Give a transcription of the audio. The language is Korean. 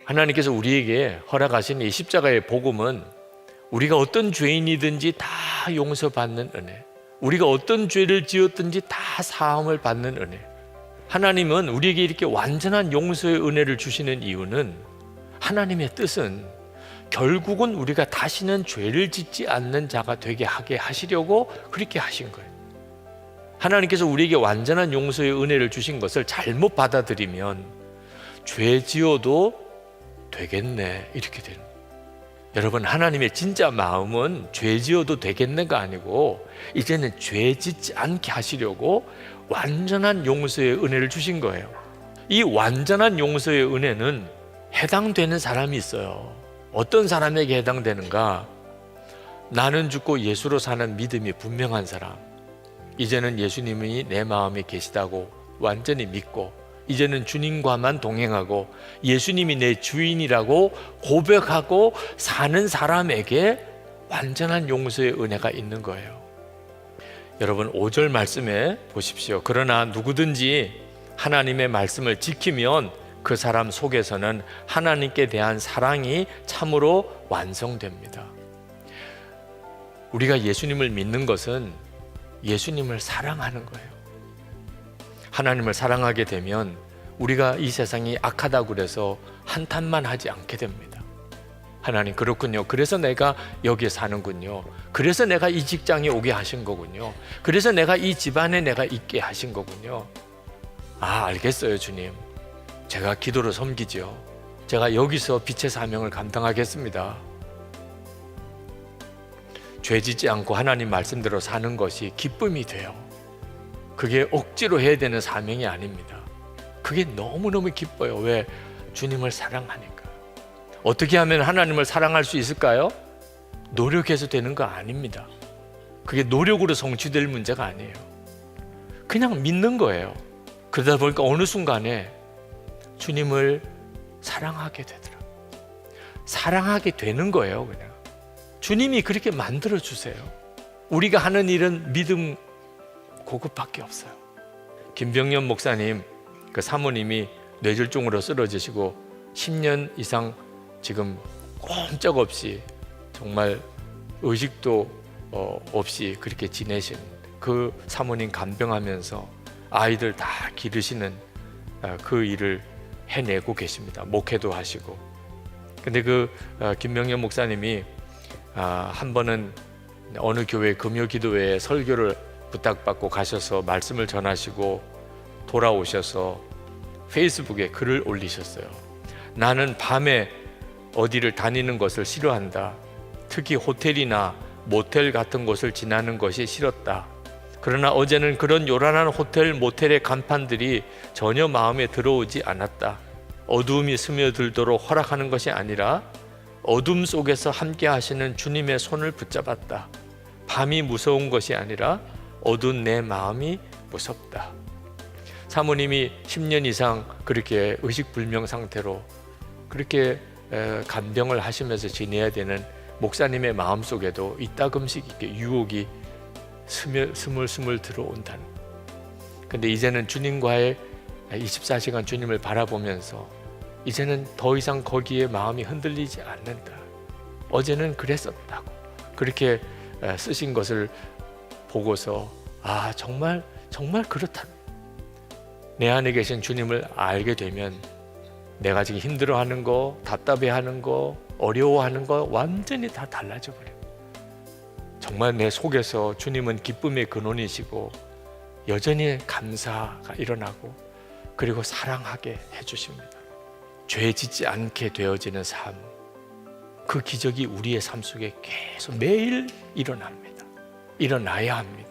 하나님께서 우리에게 허락하신 이 십자가의 복음은 우리가 어떤 죄인이든지 다 용서받는 은혜, 우리가 어떤 죄를 지었든지 다 사함을 받는 은혜. 하나님은 우리에게 이렇게 완전한 용서의 은혜를 주시는 이유는 하나님의 뜻은 결국은 우리가 다시는 죄를 짓지 않는 자가 되게 하게 하시려고 그렇게 하신 거예요. 하나님께서 우리에게 완전한 용서의 은혜를 주신 것을 잘못 받아들이면 죄 지어도 되겠네 이렇게 되는 거예요. 여러분, 하나님의 진짜 마음은 죄 지어도 되겠네가 아니고 이제는 죄 짓지 않게 하시려고 완전한 용서의 은혜를 주신 거예요. 이 완전한 용서의 은혜는 해당되는 사람이 있어요. 어떤 사람에게 해당되는가? 나는 죽고 예수로 사는 믿음이 분명한 사람, 이제는 예수님이 내 마음에 계시다고 완전히 믿고 이제는 주님과만 동행하고 예수님이 내 주인이라고 고백하고 사는 사람에게 완전한 용서의 은혜가 있는 거예요. 여러분, 5절 말씀에 보십시오. 그러나 누구든지 하나님의 말씀을 지키면 그 사람 속에서는 하나님께 대한 사랑이 참으로 완성됩니다. 우리가 예수님을 믿는 것은 예수님을 사랑하는 거예요. 하나님을 사랑하게 되면 우리가 이 세상이 악하다고 그래서 한탄만 하지 않게 됩니다. 하나님, 그렇군요. 그래서 내가 여기에 사는군요. 그래서 내가 이 직장에 오게 하신 거군요. 그래서 내가 이 집안에 내가 있게 하신 거군요. 아, 알겠어요, 주님. 제가 기도로 섬기죠. 제가 여기서 빛의 사명을 감당하겠습니다. 죄 짓지 않고 하나님 말씀대로 사는 것이 기쁨이 돼요. 그게 억지로 해야 되는 사명이 아닙니다. 그게 너무너무 기뻐요. 왜? 주님을 사랑하니까. 어떻게 하면 하나님을 사랑할 수 있을까요? 노력해서 되는 거 아닙니다. 그게 노력으로 성취될 문제가 아니에요. 그냥 믿는 거예요. 그러다 보니까 어느 순간에 주님을 사랑하게 되더라고요. 사랑하게 되는 거예요. 그냥 주님이 그렇게 만들어 주세요. 우리가 하는 일은 믿음 그것밖에 없어요. 김병년 목사님, 그 사모님이 뇌졸중으로 쓰러지시고 10년 이상 지금 꼼짝없이 정말 의식도 없이 그렇게 지내신 그 사모님 간병하면서 아이들 다 기르시는 그 일을 해내고 계십니다. 목회도 하시고. 근데 그 김병년 목사님이 한 번은 어느 교회 금요기도회에 설교를 부탁받고 가셔서 말씀을 전하시고 돌아오셔서 페이스북에 글을 올리셨어요. 나는 밤에 어디를 다니는 것을 싫어한다. 특히 호텔이나 모텔 같은 곳을 지나는 것이 싫었다. 그러나 어제는 그런 요란한 호텔, 모텔의 간판들이 전혀 마음에 들어오지 않았다. 어두움이 스며들도록 허락하는 것이 아니라 어둠 속에서 함께 하시는 주님의 손을 붙잡았다. 밤이 무서운 것이 아니라 어두운 내 마음이 무섭다. 사모님이 10년 이상 그렇게 의식불명 상태로 그렇게 간병을 하시면서 지내야 되는 목사님의 마음속에도 이따금씩 이렇게 유혹이 스물스물 들어온다는. 근데 이제는 주님과의 24시간 주님을 바라보면서 이제는 더 이상 거기에 마음이 흔들리지 않는다. 어제는 그랬었다고 그렇게 쓰신 것을 보고서 정말 그렇다. 내 안에 계신 주님을 알게 되면 내가 지금 힘들어하는 거, 답답해하는 거, 어려워하는 거 완전히 다 달라져 버려요. 정말 내 속에서 주님은 기쁨의 근원이시고 여전히 감사가 일어나고 그리고 사랑하게 해주십니다. 죄 짓지 않게 되어지는 삶, 그 기적이 우리의 삶 속에 계속 매일 일어납니다. 일어나야 합니다.